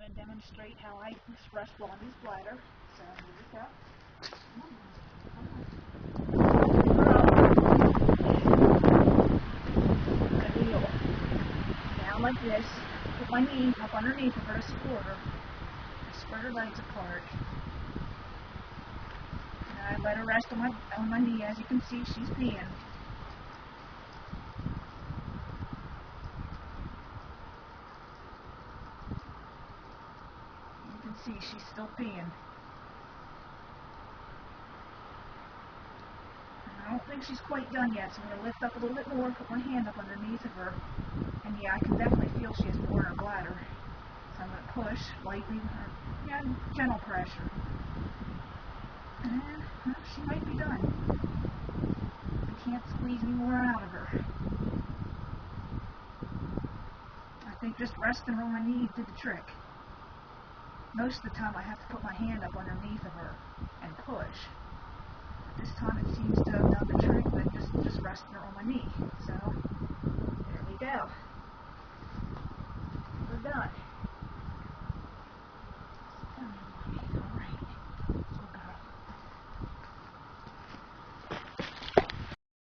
going to demonstrate how I express Blondie's bladder. So here we go. I'm going to kneel down like this. Put my knee up underneath of her to support her. Spread her legs apart. And I let her rest on my knee. As you can see, she's peeing. See, she's still peeing. And I don't think she's quite done yet, so I'm going to lift up a little bit more, put my hand up underneath of her, and yeah, I can definitely feel she has more in her bladder. So I'm going to push lightly, gentle pressure. And well, she might be done. I can't squeeze any more out of her. I think just resting her on my knee did the trick. Most of the time I have to put my hand up underneath of her and push. But this time it seems to have done the trick.